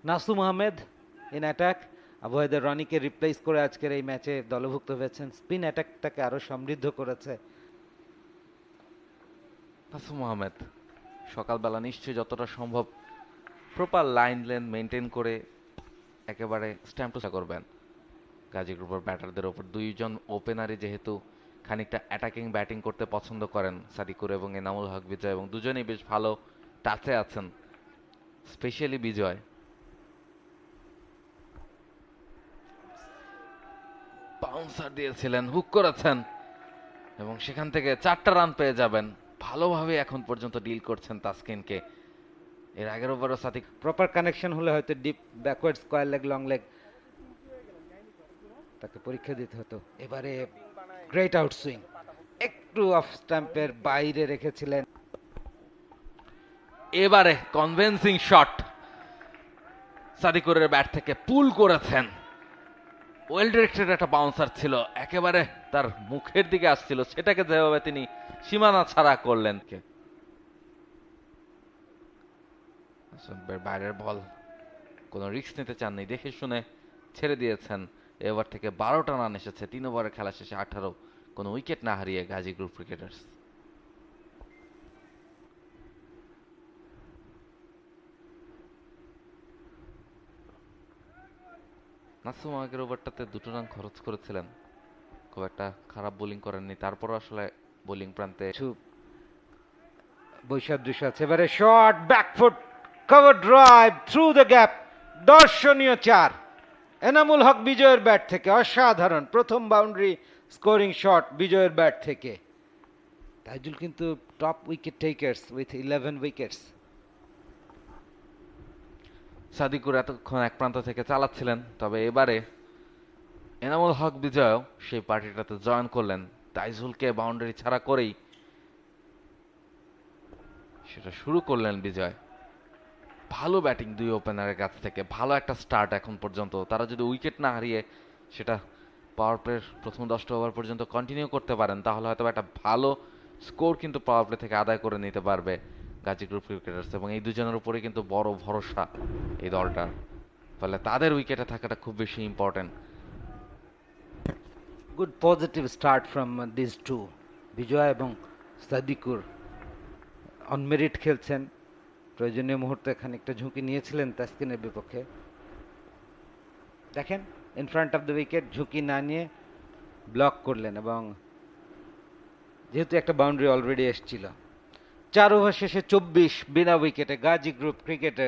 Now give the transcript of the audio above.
Nasum Ahmed in attack, Abu রনিকে replace করে আজকের এই ম্যাচে দলভুক্ত হয়েছেন। স্পিন অ্যাটাকটাকে আরো সমৃদ্ধ করেছে। নাসুম আহমেদ সকালবেলা নিশ্চয়ই যতটা সম্ভব প্রপার লাইন লেন মেনটেন করে একেবারে স্ট্যাম্প করবেন গাজী গ্রুপের ব্যাটারদের ওপর। দুইজন ওপেনারই যেহেতু খানিকটা অ্যাটাকিং ব্যাটিং করতে পছন্দ করেন, সাদিকুর এবং এনামুল হক বিজয়, এবং দুজনেই বেশ ভালো টাচে আছেন, স্পেশালি বিজয়। বাউন্সার দিয়েছিলেন, হুক করেছেন এবং সেখান থেকে 4টা রান পেয়ে যাবেন। ভালোভাবে এখন পর্যন্ত ডিল করছেন তাসকিনকে। এর আগের ওভারও সাদিক প্রপার কানেকশন হলে হয়তো deep backward square leg long leg তাকে পরীক্ষা দিতে হতো। এবারে গ্রেট আউটসুইং, একটু অফ স্ট্যাম্পের বাইরে রেখেছিলেন। এবারে কনভিন্সিং শট সাদিকুরের ব্যাট থেকে পুল করেছেন। ওয়েল ডিরেক্টেড একটা বাউন্সার ছিল, একেবারে তার মুখের দিকে আসছিল, সেটাকে যেভাবে তিনি সীমানা ছাড়া করলেন। বাইরের বল, কোনো রিস্ক নিতে চাননি, দেখে শুনে ছেড়ে দিয়েছেন। এবার থেকে 12টা রান এসেছে 3 ওভারের খেলা শেষে 18, কোনো উইকেট না হারিয়ে গাজী গ্রুপ ক্রিকেটার্স। নাসুম আগের ওভারটাতে 2টো রান খরচ করেছিলেন, খুব একটা খারাপ বোলিং করেননি, তারপরও আসলে বোলিং প্রান্তে বৈসাদৃশ্য আছে। এবারে short back foot cover drive through the gap, দর্শনীয় 4 এনামুল হক বিজয়ের ব্যাট থেকে। অসাধারণ প্রথম বাউন্ডারি স্কোরিং শট বিজয়ের ব্যাট থেকে। তাইজুল কিন্তু top wicket takers with 11 wickets. Sadiqur এতক্ষণ এক প্রান্ত থেকে চালাচ্ছিলেন, তবে এবারে এনামুল হক বিজয় সেই পার্টিটাতে জয়েন করলেন। তাইজুলকে বাউন্ডারি ছাড়া করেই সেটা শুরু করলেন বিজয়। ভালো ব্যাটিং দুই ওপেনারের কাছ থেকে, ভালো একটা স্টার্ট এখন পর্যন্ত। তারা যদি উইকেট না হারিয়ে সেটা পাওয়ার প্লের প্রথম 10টা ওভার পর্যন্ত কন্টিনিউ করতে পারেন, তাহলে হয়তো একটা ভালো স্কোর কিন্তু পাওয়ার প্লে থেকে আদায় করে নিতে পারবে গাজী গ্রুপ ক্রিকেটার্স। এবং এই দুজনের উপরে কিন্তু বড় ভরসা এই দলটার, ফলে তাদের উইকেটে থাকাটা খুব বেশি important. Good positive start from this two. Bijoy এবং সাদিকুর অনমেরিট খেলছেন, প্রয়োজনীয় মুহূর্তে খানিকটা ঝুঁকি নিয়েছিলেন তাসকিনের বিপক্ষে। দেখেন in front of the wicket ঝুঁকি না নিয়ে ব্লক করলেন, এবং যেহেতু একটা বাউন্ডারি অলরেডি এসেছিল। 4 ওভার শেষে 24 বিনা উইকেটে গাজী গ্রুপ ক্রিকেটার